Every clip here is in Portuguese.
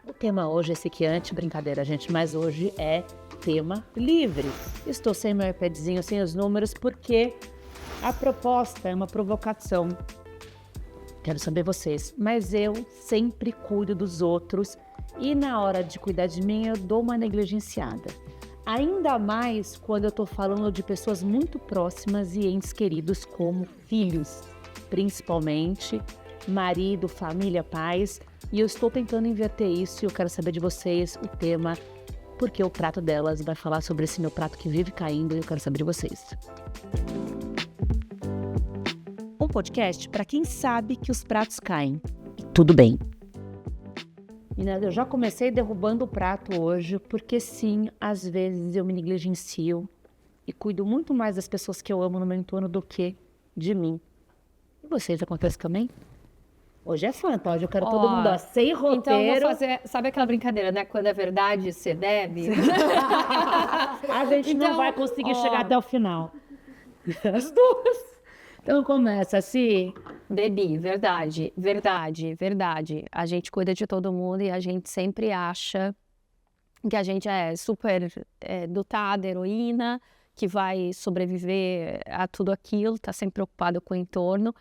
O tema hoje é sequiante, brincadeira, gente, mas hoje é tema livre. Estou sem meu iPadzinho, sem os números, porque a proposta é uma provocação. Quero saber vocês, mas eu sempre cuido dos outros e na hora de cuidar de mim eu dou uma negligenciada. Ainda mais quando eu estou falando de pessoas muito próximas e entes queridos como filhos, principalmente marido, família, pais. E eu estou tentando inverter isso e eu quero saber de vocês o tema, porque o prato delas vai falar sobre esse meu prato que vive caindo e eu quero saber de vocês. Um podcast para quem sabe que os pratos caem. E tudo bem. Meninas, eu já comecei derrubando o prato hoje, porque sim, às vezes eu me negligencio e cuido muito mais das pessoas que eu amo no meu entorno do que de mim. E vocês, acontece também? Hoje é fanta, hoje eu quero todo mundo sem roteiro. Então eu vou fazer, sabe aquela brincadeira, né? Quando é verdade, você deve. A gente não vai conseguir chegar até o final. As duas. Então começa assim. Bebi, verdade, verdade, verdade. A gente cuida de todo mundo e a gente sempre acha que a gente é super dotada, heroína, que vai sobreviver a tudo aquilo, tá sempre preocupado com o entorno.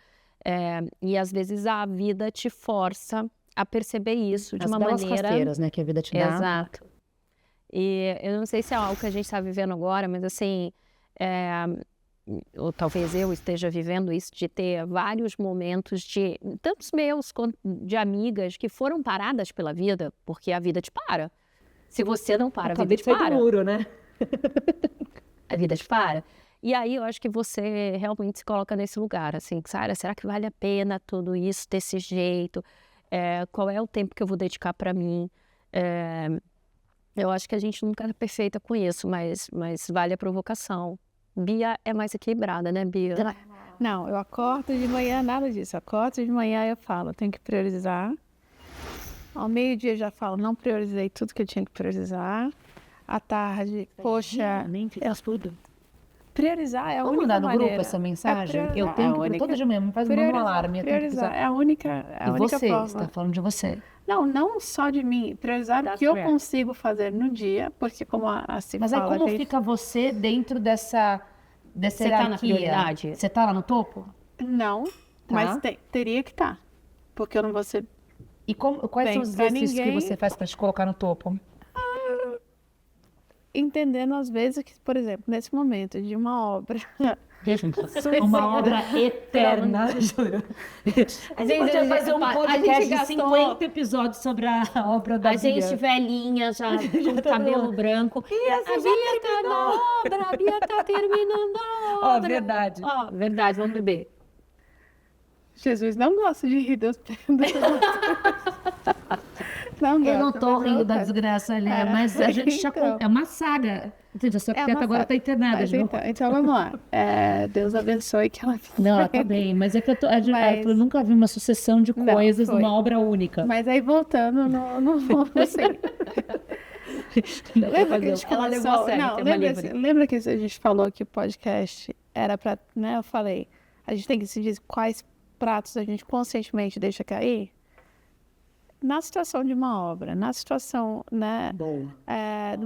E às vezes a vida te força a perceber isso de uma maneira... rasteiras, né, que a vida te dá. Exato. E eu não sei se é algo que a gente está vivendo agora, mas assim, ou talvez eu esteja vivendo isso, de ter vários momentos de, tantos meus quanto de amigas, que foram paradas pela vida, porque a vida te para. Se você não para, a vida te para. Muro, né? A vida te para. E aí eu acho que você realmente se coloca nesse lugar, assim, Sara, será que vale a pena tudo isso desse jeito? Qual é o tempo que eu vou dedicar para mim? Eu acho que a gente nunca é perfeita com isso, mas vale a provocação. Bia é mais equilibrada, né, Bia? Não, eu acordo de manhã, nada disso. Eu acordo de manhã e eu falo, eu tenho que priorizar. Ao meio-dia eu já falo, não priorizei tudo que eu tinha que priorizar. À tarde, poxa... Nem fiz tudo. Priorizar é a Vamos única mandar no maneira. grupo essa mensagem? Eu É tenho a que única- todo dia mesmo, faz um alarme. Eu tenho que Priorizar precisar. é a única você forma. está falando de você. Não só de mim. Priorizar o que eu consigo fazer no dia, porque como a Cif Mas aí fala... como fica você dentro dessa Você tá na hierarquia? prioridade? Você tá lá no topo? Não, mas teria que estar. Porque eu não vou ser... E quais Bem, são os pra exercícios que ninguém- você faz para te colocar no topo? Entendendo às vezes que, por exemplo, nesse momento de uma obra... Uma obra eterna. A gente podia fazer um podcast de 50 episódios sobre a obra da A gente Bia. velhinha, já com cabelo branco. E a Bia tá na obra, a Bia tá terminando a obra. Verdade. Verdade, vamos beber. Jesus não gosta de rir das Não Eu não gosta, tô mas rindo eu da gosto. desgraça, né? Mas a gente já... Então. É uma saga. Entendeu? Só que É até uma agora saga. tá internada. Mas de novo. então vamos lá. Deus abençoe que ela... Não, ela tá bem. Mas é que eu nunca vi uma sucessão de Não, coisas foi. numa obra única. Mas aí voltando, não assim. Lembra que a gente Ela levou a começou... sério, Não, tema livre. lembra que a gente falou que o podcast era pra... Né, eu falei, a gente tem que decidir quais pratos a gente conscientemente deixa cair? Na situação de uma obra, na situação, né, de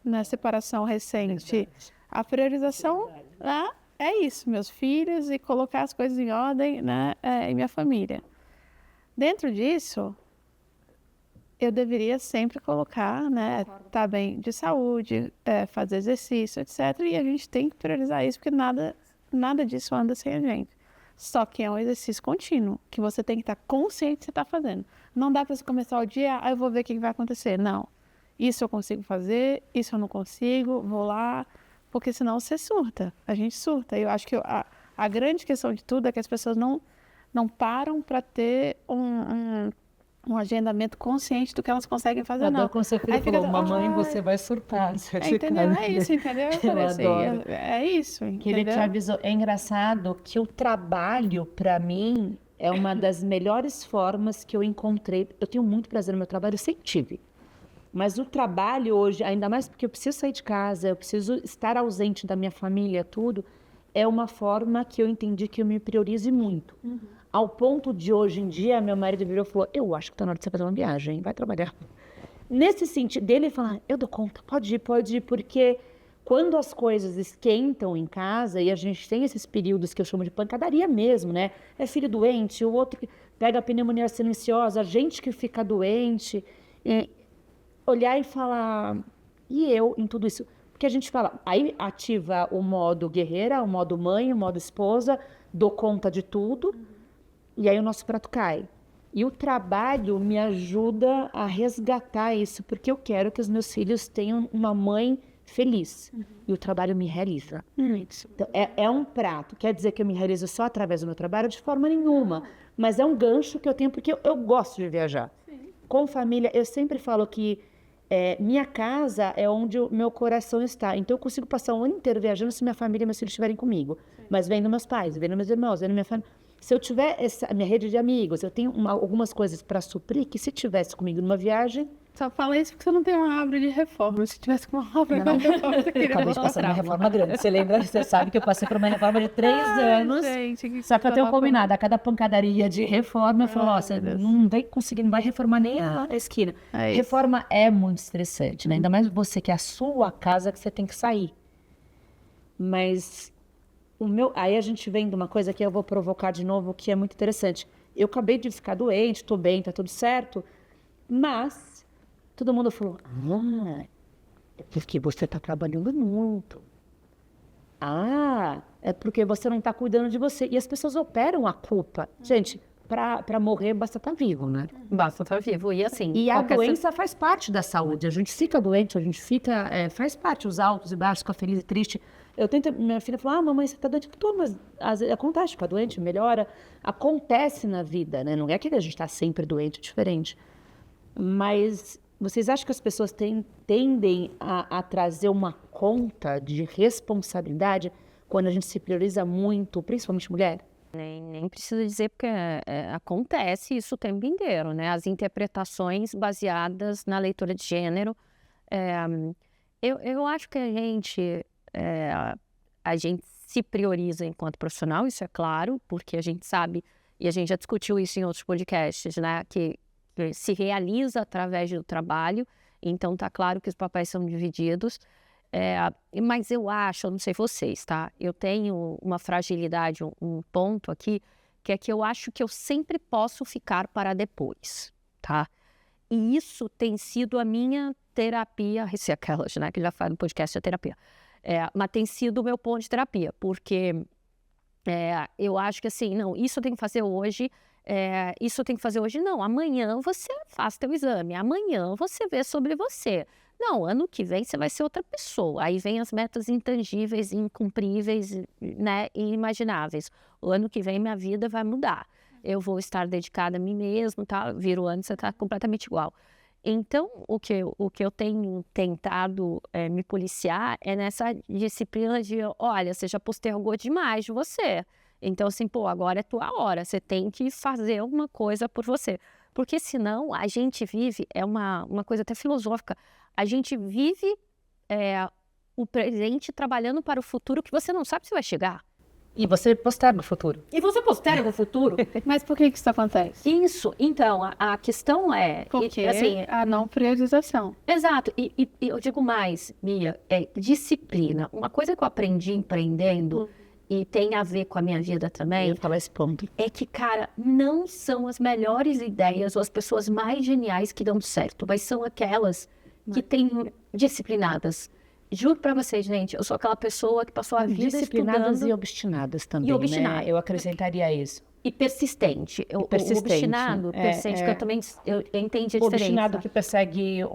uma separação recente, a priorização, né, é isso, meus filhos e colocar as coisas em ordem, né, e minha família. Dentro disso, eu deveria sempre colocar, né, tá bem de saúde, fazer exercício, etc. E a gente tem que priorizar isso, porque nada disso anda sem a gente. Só que é um exercício contínuo, que você tem que estar consciente que você está fazendo. Não dá para você começar o dia, eu vou ver o que vai acontecer. Não. Isso eu consigo fazer, isso eu não consigo, vou lá, porque senão você surta. A gente surta. Eu acho que a grande questão de tudo é que as pessoas não param para ter um agendamento consciente do que elas conseguem fazer, não. Quando seu filho falou, mamãe, você vai surtar. Entendeu? É isso, entendeu? Eu falei assim, é isso, Que ele te entendeu? avisou. É engraçado que o trabalho, para mim, é uma das melhores formas que eu encontrei. Eu tenho muito prazer no meu trabalho, eu sempre tive. Mas o trabalho hoje, ainda mais porque eu preciso sair de casa, eu preciso estar ausente da minha família, tudo, é uma forma que eu entendi que eu me priorize muito. Ao ponto de hoje em dia, meu marido virou e falou, eu acho que tá na hora de você fazer uma viagem, vai trabalhar. Nesse sentido dele falar, eu dou conta, pode ir, porque quando as coisas esquentam em casa e a gente tem esses períodos que eu chamo de pancadaria mesmo, né? É filho doente, o outro que pega a pneumonia silenciosa, a gente que fica doente, e olhar e falar, e eu em tudo isso? Porque a gente fala, aí ativa o modo guerreira, o modo mãe, o modo esposa, dou conta de tudo, e aí o nosso prato cai. E o trabalho me ajuda a resgatar isso, porque eu quero que os meus filhos tenham uma mãe feliz. E o trabalho me realiza. Então, é um prato. Quer dizer que eu me realizo só através do meu trabalho? De forma nenhuma. Mas é um gancho que eu tenho, porque eu gosto de viajar. Com família, eu sempre falo que minha casa é onde o meu coração está. Então, eu consigo passar o ano inteiro viajando se minha família e meus filhos estiverem comigo. Mas vendo meus pais, vendo meus irmãos, vendo minha família. Se eu tiver minha rede de amigos, eu tenho algumas coisas para suprir que se tivesse comigo numa viagem... Só fala isso porque você não tem uma árvore de reforma. Se tivesse com uma árvore de reforma, você queria Acabei de passar uma reforma grande. Você lembra? Você sabe que eu passei por uma reforma de 3 anos. Gente, Só que eu tenho combinado. A cada pancadaria de reforma, eu falo, ó, você não vai conseguir, não vai reformar nem a esquina. É isso. Reforma é muito estressante, né? Ainda mais você que é a sua casa que você tem que sair. Mas aí a gente vem de uma coisa que eu vou provocar de novo, que é muito interessante. Eu acabei de ficar doente, tô bem, tá tudo certo, mas todo mundo falou, é porque você tá trabalhando muito. É porque você não tá cuidando de você. E as pessoas operam a culpa. Gente, para morrer basta estar vivo, né? Basta estar vivo. E assim... E a doença faz parte da saúde. A gente fica doente, a gente fica... faz parte, os altos e baixos, fica feliz e triste. Minha filha falou, mamãe, você tá doente? Tô, mas às vezes acontece, fica doente, melhora. Acontece na vida, né? Não é que a gente tá sempre doente, é diferente. Mas vocês acham que as pessoas tendem a trazer uma conta de responsabilidade quando a gente se prioriza muito, principalmente mulher? Nem precisa dizer, porque acontece isso o tempo inteiro, né? As interpretações baseadas na leitura de gênero. Eu acho que a gente se prioriza enquanto profissional, isso é claro, porque a gente sabe, e a gente já discutiu isso em outros podcasts, né? Que se realiza através do trabalho, então tá claro que os papéis são divididos. Mas eu não sei vocês, tá? Eu tenho uma fragilidade, um ponto aqui, que é que eu acho que eu sempre posso ficar para depois, tá? E isso tem sido a minha terapia, se aquelas, né, que já falam no podcast, a terapia. Mas tem sido o meu ponto de terapia, porque eu acho que assim, não, isso eu tenho que fazer hoje, isso eu tenho que fazer hoje, não, amanhã você faz teu exame, amanhã você vê sobre você. Não, ano que vem você vai ser outra pessoa. Aí vem as metas intangíveis, incumpríveis, né, inimagináveis. O ano que vem minha vida vai mudar. Eu vou estar dedicada a mim mesmo, tá? Vira o ano, você está completamente igual. Então, o que eu tenho tentado me policiar é nessa disciplina de, olha, você já postergou demais de você. Então, assim, agora é tua hora, você tem que fazer alguma coisa por você. Porque senão a gente vive, é uma coisa até filosófica, a gente vive o presente trabalhando para o futuro que você não sabe se vai chegar. E você posterga o futuro. E você posterga o futuro. Mas por que isso acontece? Isso, então, a questão é... Porque assim, a não priorização. Exato, e eu digo mais, Mia, disciplina. Uma coisa que eu aprendi empreendendo, e tem a ver com a minha vida também, Eu falo esse ponto. é que, cara, não são as melhores ideias ou as pessoas mais geniais que dão certo, mas são aquelas que têm disciplinadas. Juro pra vocês, gente, eu sou aquela pessoa que passou a vida Disciplinadas estudando. e obstinadas também, E obstinada. né? Eu acrescentaria isso. E persistente. O persistente. obstinado, persistente, que eu também eu entendi a diferença. O obstinado que persegue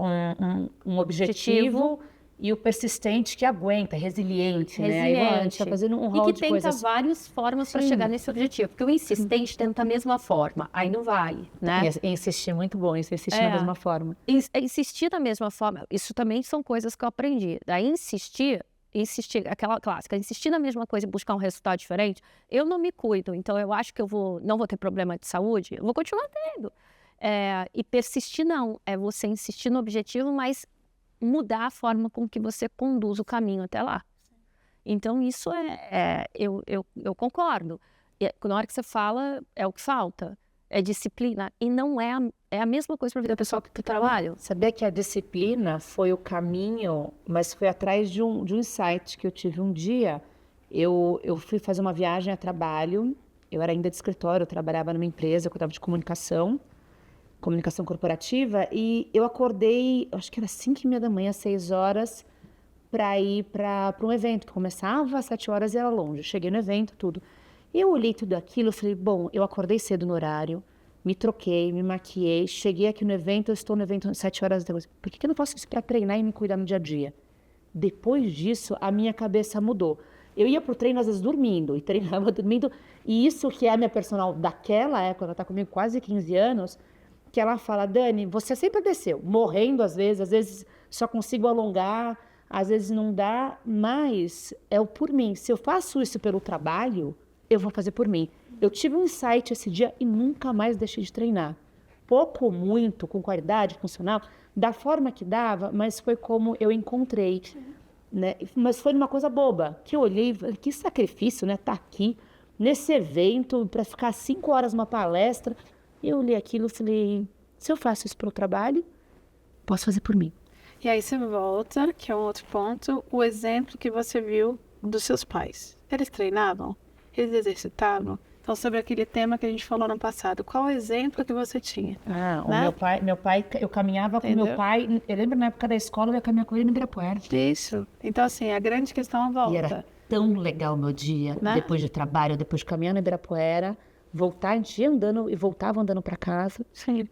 um objetivo e o persistente que aguenta, resiliente, né? Aí, a gente tá fazendo um rol e que de tenta coisas. várias formas para chegar nesse objetivo. Porque o insistente tenta a mesma forma, aí não vai, né? Insistir, muito bom, insistir da mesma forma. Insistir da mesma forma, isso também são coisas que eu aprendi. Daí insistir, aquela clássica, insistir na mesma coisa e buscar um resultado diferente, eu não me cuido, então eu acho que não vou ter problema de saúde, eu vou continuar tendo. E persistir não, é você insistir no objetivo, mas mudar a forma com que você conduz o caminho até lá. Então isso eu concordo. E na hora que você fala, é o que falta. É disciplina. E não é a mesma coisa para a vida pessoal que o trabalho. Sabia que a disciplina foi o caminho, mas foi atrás de um insight que eu tive um dia. Eu fui fazer uma viagem a trabalho, eu era ainda de escritório, eu trabalhava numa empresa, eu cuidava de comunicação corporativa, e eu acordei, acho que era 5h30 da manhã, 6 horas, para ir para um evento, que começava às 7 horas e era longe. Cheguei no evento, tudo. Eu olhei tudo aquilo, eu falei, bom, eu acordei cedo no horário, me troquei, me maquiei, cheguei aqui no evento, eu estou no evento às 7 horas da noite. Por que eu não posso isso para treinar e me cuidar no dia a dia? Depois disso, a minha cabeça mudou. Eu ia pro treino, às vezes, dormindo, e treinava dormindo, e isso que é a minha personal daquela época, ela tá comigo quase 15 anos, que ela fala, Dani, você sempre desceu, morrendo às vezes só consigo alongar, às vezes não dá, mas é o por mim. Se eu faço isso pelo trabalho, eu vou fazer por mim. Eu tive um insight esse dia e nunca mais deixei de treinar. Pouco ou muito, com qualidade funcional, da forma que dava, mas foi como eu encontrei. Né? Mas foi uma coisa boba, que eu olhei, que sacrifício, né? Tá aqui, nesse evento, para ficar 5 horas numa palestra. Eu olhei aquilo e falei, se eu faço isso pelo trabalho, posso fazer por mim. E aí você volta, que é um outro ponto, o exemplo que você viu dos seus pais. Eles treinavam? Eles exercitavam? Então, sobre aquele tema que a gente falou no passado, qual o exemplo que você tinha? O né? meu pai, eu caminhava com meu pai, eu lembro na época da escola, eu ia caminhar com ele no Ibirapuera. Isso. Então, assim, a grande questão volta. E era tão legal o meu dia, Né? depois de trabalho, depois de caminhar no Ibirapuera, voltar, a gente ia andando e voltava andando para casa. Sim.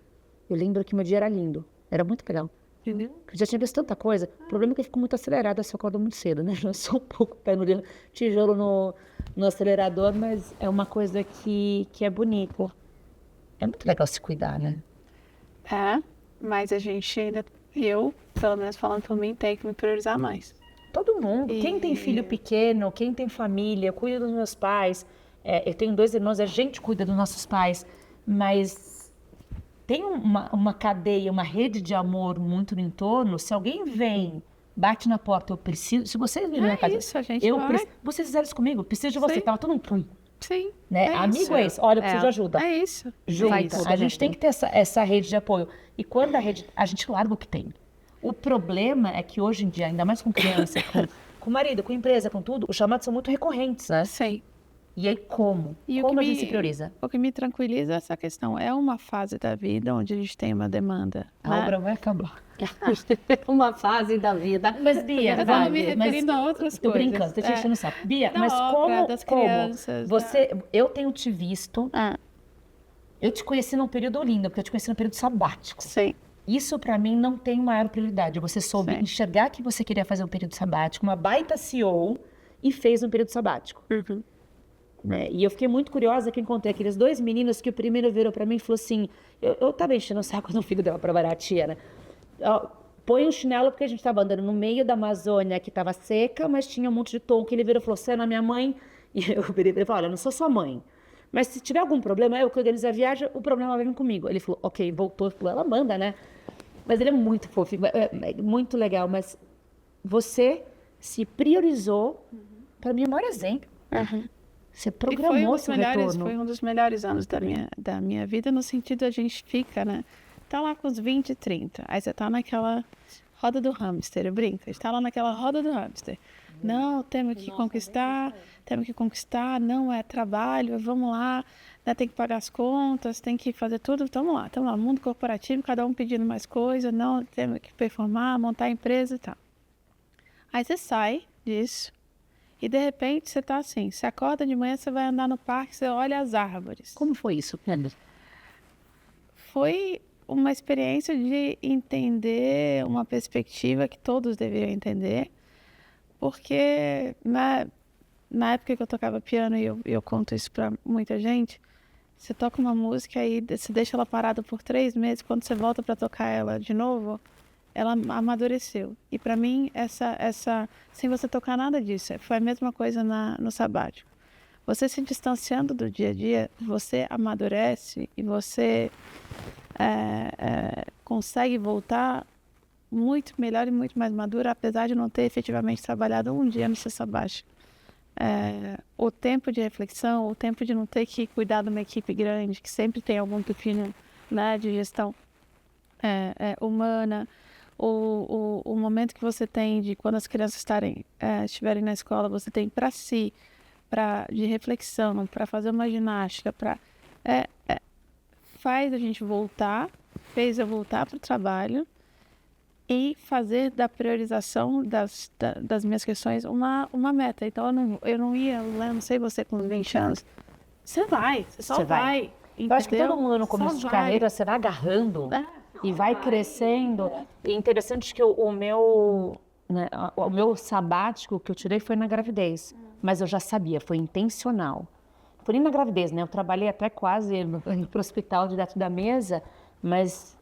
Eu lembro que meu dia era lindo, era muito legal. Entendeu? Eu já tinha visto tanta coisa. O problema é que eu fico muito acelerada se eu acordo muito cedo, né? Eu sou um pouco pé no tijolo no acelerador, mas é uma coisa que é bonito. É muito legal se cuidar, né? É, mas a gente ainda, eu, pelo menos falando por mim, tem que me priorizar mais. Todo mundo. Quem tem filho pequeno, quem tem família, cuida dos meus pais. Eu tenho 2 irmãos, a gente cuida dos nossos pais. Mas tem uma cadeia, uma rede de amor muito no entorno. Se alguém vem, bate na porta, eu preciso... Se vocês virem na casa... Isso, a gente vai. Vocês fizeram isso comigo, preciso de você. Sim. Tava todo mundo... Pum, Sim. né? Amigo isso. é isso. Olha, eu preciso de ajuda. É isso. Junto. É isso. A gente tem que ter essa rede de apoio. E quando a gente larga o que tem. O problema é que hoje em dia, ainda mais com criança, com marido, com empresa, com tudo, os chamados são muito recorrentes, né? Sim. E aí como? E Como a gente se prioriza? O que me tranquiliza é essa questão. É uma fase da vida onde a gente tem uma demanda. A obra vai acabar. Uma fase da vida. Mas, Bia, Eu tava me referindo a outras tô coisas. brincando, tô te enchendo o saco. Bia, Da mas obra, das crianças, eu tenho te visto, eu te conheci num período lindo, porque eu te conheci num período sabático. Sim. Isso pra mim não tem maior prioridade. Você soube Sim. enxergar que você queria fazer um período sabático, uma baita CEO, e fez um período sabático. Né? E eu fiquei muito curiosa que eu encontrei aqueles 2 meninos que o primeiro virou pra mim e falou assim, eu tava enchendo o saco do filho dela pra trabalhar, a tia, né? Põe um chinelo porque a gente tava andando no meio da Amazônia que tava seca, mas tinha um monte de tom, que ele virou e falou, você é minha mãe? E eu virei pra ele e falei, olha, eu não sou sua mãe. Mas se tiver algum problema, eu que organizo a viagem, o problema vem comigo. Ele falou, ok, voltou, falou, ela manda, né? Mas ele é muito fofo, é muito legal, mas você se priorizou, para mim, é o maior exemplo. Você programou seu retorno. Foi um dos melhores anos da minha vida, no sentido a gente fica, né? Tá lá com os 20, 30. Aí você tá naquela roda do hamster, eu brinco. A gente tá lá naquela roda do hamster. Não, temos que conquistar, não é trabalho, vamos lá, né, tem que pagar as contas, tem que fazer tudo, estamos lá, mundo corporativo, cada um pedindo mais coisa, não, temos que performar, montar a empresa e tal. Aí você sai disso e de repente você tá assim, você acorda de manhã, você vai andar no parque, você olha as árvores. Como foi isso, Pedro? Foi uma experiência de entender uma perspectiva que todos deveriam entender, porque na época que eu tocava piano, e eu conto isso para muita gente, você toca uma música e você deixa ela parada por 3 meses, quando você volta para tocar ela de novo, ela amadureceu. E para mim, sem você tocar nada disso, foi a mesma coisa no sabático. Você se distanciando do dia a dia, você amadurece e você consegue voltar muito melhor e muito mais madura, apesar de não ter efetivamente trabalhado um dia no seu sabático. o tempo de reflexão, o tempo de não ter que cuidar de uma equipe grande, que sempre tem algum pepino, né, de gestão humana, o momento que você tem de quando as crianças estiverem na escola, você tem para si, de reflexão, para fazer uma ginástica, faz a gente fez eu voltar para o trabalho e fazer da priorização das minhas questões uma meta. Então, eu não ia, eu não sei você com 20 anos, você só vai. Eu acho que entendeu? todo mundo no começo de Só carreira, você vai agarrando vai. e vai crescendo. E interessante que o meu sabático que eu tirei foi na gravidez. Mas eu já sabia, foi intencional. Foi nem na gravidez, né? Eu trabalhei até quase indo para o hospital direto da mesa, mas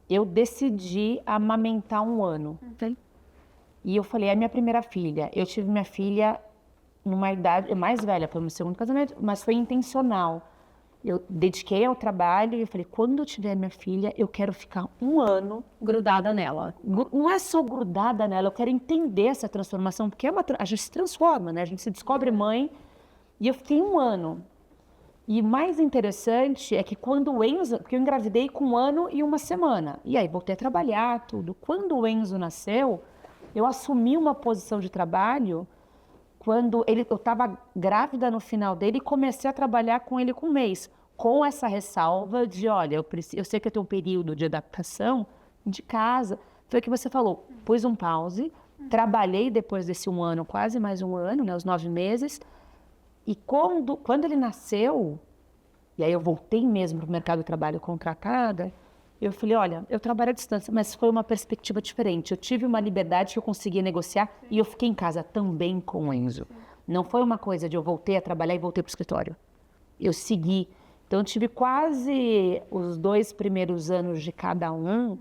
eu decidi amamentar 1 ano. E eu falei, é minha primeira filha. Eu tive minha filha numa idade mais velha, foi o meu segundo casamento, mas foi intencional. Eu dediquei ao trabalho e eu falei, quando eu tiver minha filha, eu quero ficar 1 ano Grudada nela. não é só grudada nela, eu quero entender essa transformação, porque a gente se transforma, né? A gente se descobre mãe. E eu fiquei 1 ano. E mais interessante é que quando o Enzo, porque eu engravidei com 1 ano e 1 semana, e aí voltei a trabalhar, tudo. Quando o Enzo nasceu, eu assumi uma posição de trabalho quando eu estava grávida no final dele e comecei a trabalhar com ele com 1 mês, com essa ressalva de, olha, eu sei que eu tenho um período de adaptação de casa. Foi o que você falou, pus um pause, trabalhei depois desse 1 ano, quase mais 1 ano, né, os 9 meses, e quando ele nasceu, e aí eu voltei mesmo para o mercado de trabalho contratada, eu falei, olha, eu trabalho à distância, mas foi uma perspectiva diferente. Eu tive uma liberdade que eu conseguia negociar e eu fiquei em casa também com o Enzo. Não foi uma coisa de eu voltei a trabalhar e voltei para o escritório. Eu segui. Então, eu tive quase os 2 primeiros anos de cada um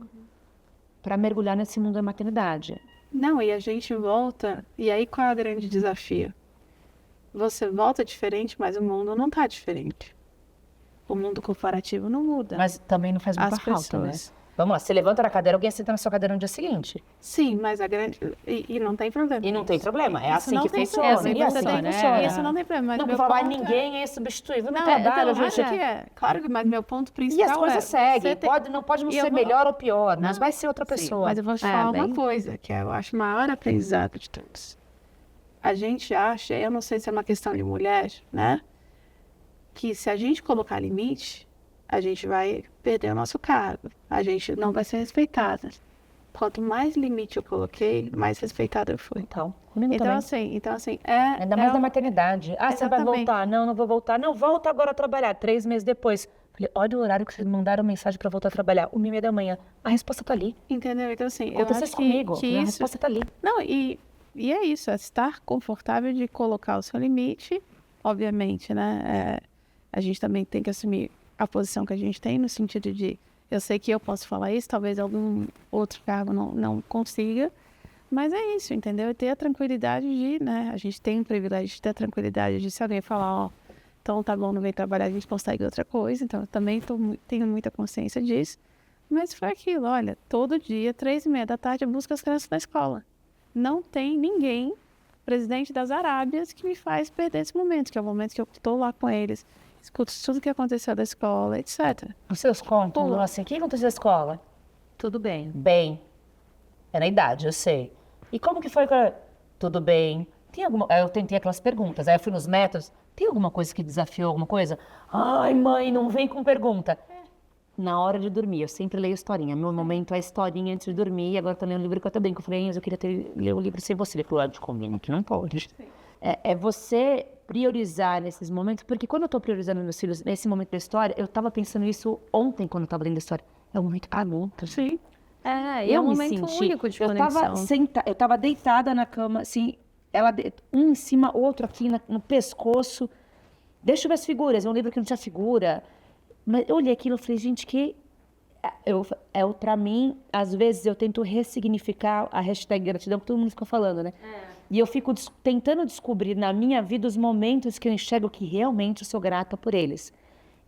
para mergulhar nesse mundo da maternidade. Não, e a gente volta, e aí qual é o grande desafio? Você volta diferente, mas o mundo não está diferente. O mundo corporativo não muda. Mas também não faz muita As falta, né? pessoas. Vamos lá, você levanta da cadeira, alguém senta na sua cadeira no dia seguinte. Sim, mas a grande... E não tem problema. E não tem problema, é Isso assim não que tem funciona. problema. E assim que funciona, funciona. Isso não tem problema. Mas Não, meu porque falar, ponto é- ninguém é substituível no Não, trabalho, então, gente. acho que é. Claro, mas meu ponto E principal as coisas seguem, você tem- não pode não E eu ser vou- melhor ou pior, mas vai ser outra Sim, pessoa. mas eu vou te É, falar bem- uma coisa, que eu acho o maior aprendizado de todos. A gente acha, eu não sei se é uma questão de mulher, né? Que se a gente colocar limite, a gente vai perder o nosso cargo. A gente não vai ser respeitada. Quanto mais limite eu coloquei, mais respeitada eu fui. Então, comigo Então também. assim, Ainda mais na maternidade. Ah, você vai Exatamente. voltar? Não vou voltar. Não, volta agora a trabalhar. 3 meses depois. Falei, olha o horário que vocês mandaram mensagem para voltar a trabalhar. 1h30 da manhã. A resposta tá ali. Entendeu? Então assim, eu Aconteceu acho isso comigo. que A isso... resposta tá ali. Não, e é isso, é estar confortável de colocar o seu limite, obviamente, né? A gente também tem que assumir a posição que a gente tem, no sentido de, eu sei que eu posso falar isso, talvez algum outro cargo não consiga, mas é isso, entendeu? E ter a tranquilidade de, né? A gente tem o privilégio de ter a tranquilidade de, se alguém falar, ó, então tá bom, não vem trabalhar, a gente consegue outra coisa, então eu também tenho muita consciência disso, mas foi aquilo, olha, todo dia, 3h30 da tarde, eu busco as crianças na escola. Não tem ninguém, presidente das Arábias, que me faz perder esse momento, que é o momento que eu estou lá com eles, escuto tudo que aconteceu da escola, etc. Os seus contam, Pô. assim, o que aconteceu na escola? Tudo bem. Bem. É na idade, eu sei. E como que foi? Tudo bem. Aí eu tentei aquelas perguntas, aí eu fui nos métodos. Tem alguma coisa que desafiou alguma coisa? Ai, mãe, não vem com pergunta. Na hora de dormir, eu sempre leio historinha. Meu momento é historinha antes de dormir. E agora eu tô lendo um livro que eu também, que eu falei, eu queria ler o livro sem você. Ele falou, de comigo, que não pode. É você priorizar nesses momentos, porque quando eu tô priorizando meus filhos nesse momento da história, eu tava pensando isso ontem quando eu tava lendo a história. É um momento adulto. Sim. E é um momento único de conexão. Eu tava deitada na cama, assim, um em cima, outro aqui no pescoço. Deixa eu ver as figuras, é um livro que não tinha figura. Mas eu olhei aquilo e falei, gente, pra mim, às vezes eu tento ressignificar a hashtag gratidão, que todo mundo fica falando, né? E eu fico tentando descobrir na minha vida os momentos que eu enxergo que realmente eu sou grata por eles.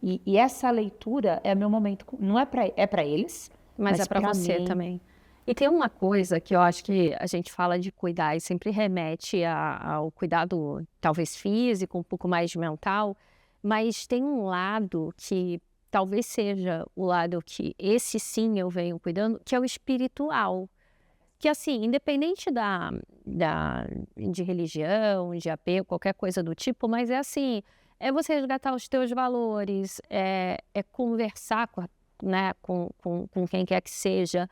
E essa leitura é meu momento, não é pra eles, Mas é pra pra você mim. também. E tem uma coisa que eu acho que a gente fala de cuidar e sempre remete ao cuidado, talvez físico, um pouco mais mental, mas tem um lado que talvez seja o lado que esse sim eu venho cuidando, que é o espiritual. Que assim, independente de religião, de apego, qualquer coisa do tipo, mas é assim, é você resgatar os teus valores, é conversar com quem quer que seja.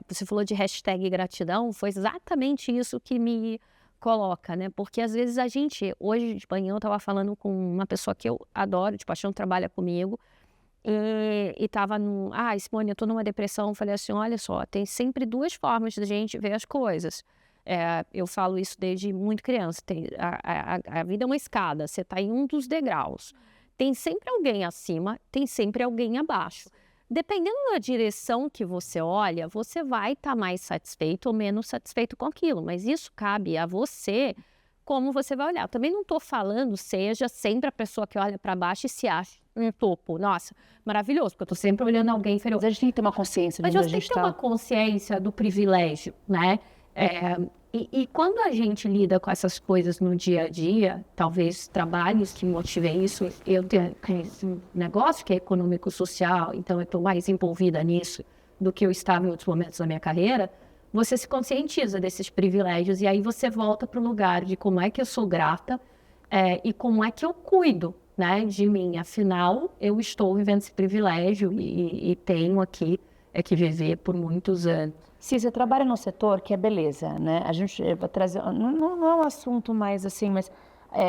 Você falou de hashtag gratidão, foi exatamente isso que me coloca, né? Porque às vezes a gente, hoje de manhã eu estava falando com uma pessoa que eu adoro, de paixão, trabalha comigo, e tava Simone, eu tô numa depressão. Falei assim, olha só, tem sempre duas formas da gente ver as coisas. Eu falo isso desde muito criança. A vida é uma escada, você tá em um dos degraus. Tem sempre alguém acima, tem sempre alguém abaixo. Dependendo da direção que você olha, você vai estar mais satisfeito ou menos satisfeito com aquilo. Mas isso cabe a você, como você vai olhar. Eu também não estou falando seja sempre a pessoa que olha para baixo e se acha um topo. Nossa, maravilhoso, porque eu estou sempre olhando alguém inferior. Mas a gente tem que ter uma consciência. Mas você tem que ter uma consciência do privilégio, né? E quando a gente lida com essas coisas no dia a dia, talvez trabalhos que motivem isso, eu tenho um negócio que é econômico-social, então eu estou mais envolvida nisso do que eu estava em outros momentos da minha carreira, você se conscientiza desses privilégios e aí você volta para o lugar de como é que eu sou grata e como é que eu cuido, né, de mim. Afinal, eu estou vivendo esse privilégio e tenho aqui que viver por muitos anos. Se você trabalha no setor que é beleza, né? A gente vai trazer, não é um assunto mais assim, mas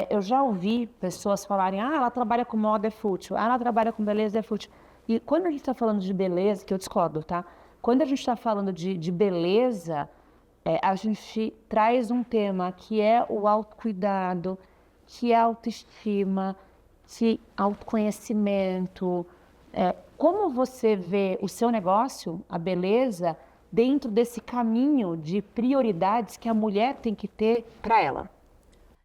eu já ouvi pessoas falarem, ela trabalha com moda, é fútil, ela trabalha com beleza, é fútil. E quando a gente está falando de beleza, que eu discordo, tá? Quando a gente está falando de beleza, a gente traz um tema que é o autocuidado, que é a autoestima, que autoconhecimento. Como você vê o seu negócio, a beleza, dentro desse caminho de prioridades que a mulher tem que ter para ela?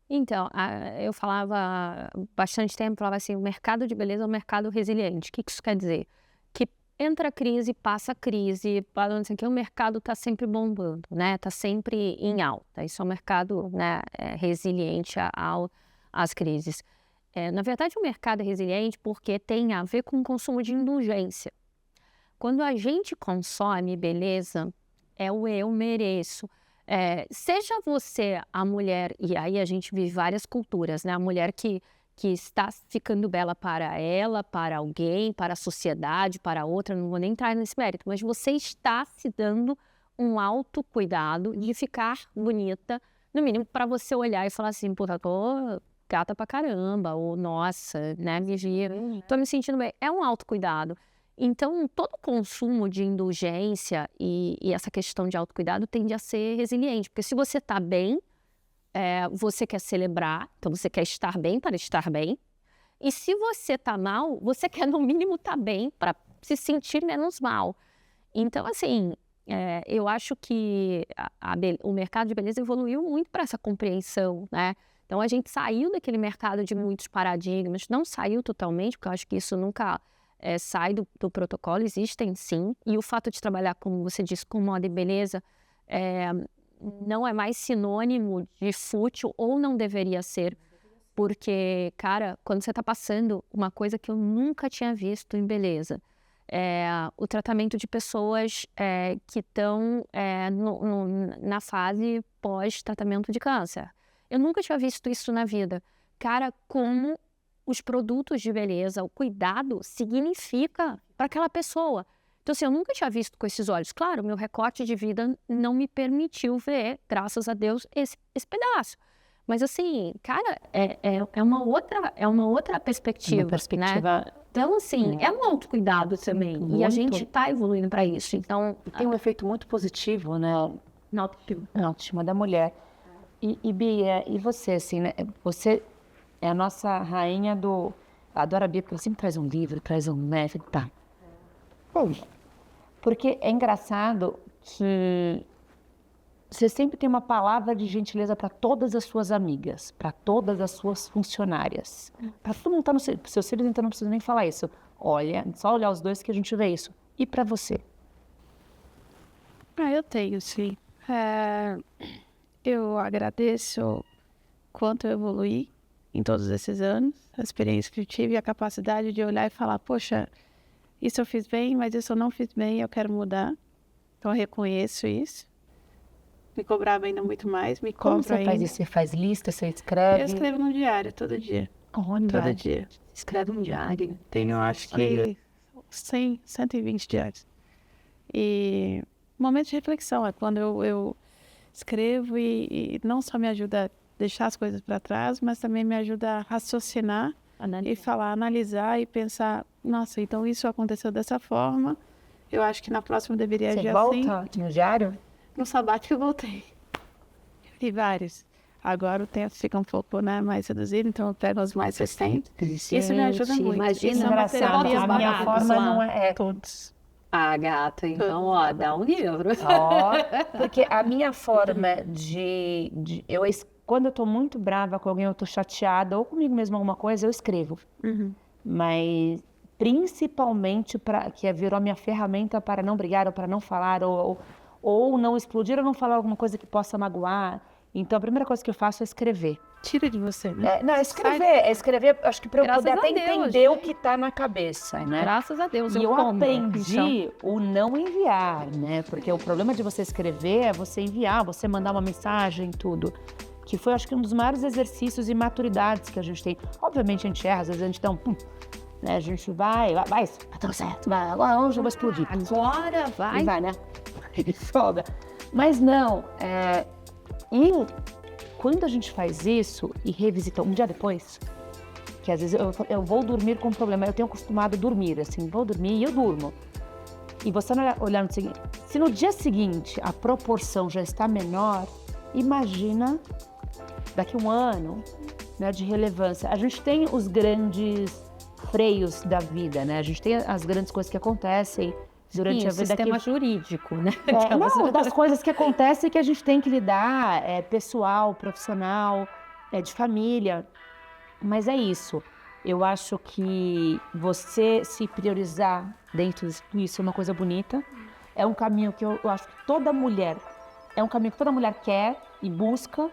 Então, eu falava bastante tempo, falava assim, o mercado de beleza é um mercado resiliente. O que isso quer dizer? Que entra crise, passa crise, não sei o que, o mercado está sempre bombando, né? Está sempre em alta. Isso é um mercado, né, resiliente às crises. Na verdade, o mercado é resiliente porque tem a ver com o consumo de indulgência. Quando a gente consome beleza, é o eu mereço. Seja você a mulher, e aí a gente vive várias culturas, né? A mulher que está ficando bela para ela, para alguém, para a sociedade, para outra, não vou nem entrar nesse mérito, mas você está se dando um autocuidado de ficar bonita, no mínimo para você olhar e falar assim, puta, tô gata pra caramba, ou nossa, né, me vira, tô me sentindo bem. É um autocuidado. Então, todo consumo de indulgência e essa questão de autocuidado tende a ser resiliente, porque se você está bem, você quer celebrar, então você quer estar bem para estar bem, e se você está mal, você quer no mínimo estar bem para se sentir menos mal. Então, assim, eu acho que o mercado de beleza evoluiu muito para essa compreensão, né? Então, a gente saiu daquele mercado de muitos paradigmas, não saiu totalmente, porque eu acho que isso nunca sai do protocolo, existem sim, e o fato de trabalhar, como você disse, com moda e beleza, não é mais sinônimo de fútil, ou não deveria ser, porque, cara, quando você está passando uma coisa que eu nunca tinha visto em beleza, o tratamento de pessoas que estão na fase pós-tratamento de câncer. Eu nunca tinha visto isso na vida. Cara, como os produtos de beleza, o cuidado significa para aquela pessoa. Então, assim, eu nunca tinha visto com esses olhos. Claro, meu recorte de vida não me permitiu ver, graças a Deus, esse pedaço. Mas, assim, cara, é uma outra perspectiva. Uma perspectiva, né? Então, assim, é um autocuidado também. Muito. E a gente está evoluindo para isso. Então, tem um efeito muito positivo, né, na autoestima da mulher. E Bia, e você, assim, né? Você é a nossa rainha do... Eu adoro a Bia, porque ela sempre traz um livro, traz um... né? Tá. Porque é engraçado que você sempre tem uma palavra de gentileza para todas as suas amigas, para todas as suas funcionárias. Para todo mundo estar no seu filho, então não precisa nem falar isso. Olha, só olhar os dois que a gente vê isso. E para você? Eu tenho, sim. Eu agradeço quanto eu evoluí em todos esses anos, a experiência que eu tive e a capacidade de olhar e falar, poxa, isso eu fiz bem, mas isso eu não fiz bem, eu quero mudar. Então eu reconheço isso. Me cobrava ainda muito mais, me Como cobro você ainda. faz isso? Você faz lista, você Eu escreve? escrevo no diário todo dia. Todo dia. Escreve um diário. Tenho, acho que 100, 120 diários. E momento de reflexão é quando eu escrevo e não só me ajuda a deixar as coisas para trás, mas também me ajuda a raciocinar e falar, analisar e pensar, nossa, então isso aconteceu dessa forma, eu acho que na próxima eu deveria Você agir volta assim. no diário? No sabático eu voltei. E vários. Agora o tempo fica um pouco, né, mais reduzido, então eu pego os mais recentes. Isso me ajuda muito. imagina, Isso é uma Engraçado, terapia a minha barata. forma não é... Todos. Ah, gata, então, ó, dá um livro. Ó, porque a minha forma quando eu tô muito brava com alguém, eu tô chateada, ou comigo mesma alguma coisa, eu escrevo. Mas principalmente que virou a minha ferramenta para não brigar, ou para não falar, ou não explodir, ou não falar alguma coisa que possa magoar. Então a primeira coisa que eu faço é escrever. Tira de você, né? Não, é escrever, acho que para eu Graças poder a até Deus. entender o que tá na cabeça, né? Graças a Deus, E eu como. aprendi o não enviar, né? Porque o problema de você escrever é você enviar, você mandar uma mensagem, tudo. Que foi, acho que, um dos maiores exercícios e maturidades que a gente tem. Obviamente a gente erra, às vezes a gente dá um pum, né? A gente vai, tá tudo certo, vai, agora hoje eu vou explodir. Agora vai. E vai, né? Foda. Mas não, e quando a gente faz isso e revisita um dia depois, que às vezes eu vou dormir com um problema, eu tenho acostumado a dormir, assim, vou dormir e eu durmo. E você olhar no seguinte, se no dia seguinte a proporção já está menor, imagina daqui a um ano, né, de relevância. A gente tem os grandes freios da vida, né? A gente tem as grandes coisas que acontecem durante a vida. Sistema jurídico, né? Não, das coisas que acontecem que a gente tem que lidar, pessoal, profissional, de família. Mas é isso. Eu acho que você se priorizar dentro disso é uma coisa bonita. É um caminho que eu acho que toda mulher quer e busca,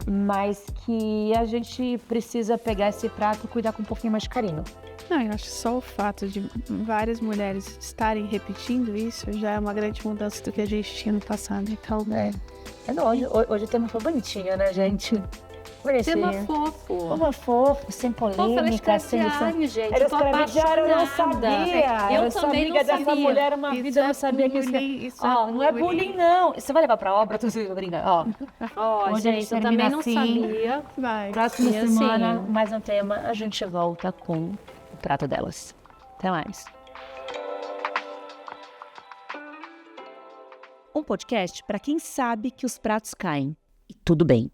mas que a gente precisa pegar esse prato e cuidar com um pouquinho mais de carinho. Não, eu acho que só o fato de várias mulheres estarem repetindo isso já é uma grande mudança do que a gente tinha no passado. Então, Hoje o tema foi bonitinho, né, gente? Tema fofo. Tema fofo, sem polêmica, sem diário, gente. Ela Eu tô escreve diário, eu não apaixonada. sabia. Eu Eu sou também amiga não dessa sabia. mulher uma vida, eu não sabia que isso não é bullying, não. Você vai levar pra obra, tu brinca. Ó, Hoje a gente gente, eu termina também não assim. sabia. vai. Próxima E semana, assim- mais um tema, a gente volta com o prato delas. Até mais. Um podcast para quem sabe que os pratos caem. E tudo bem.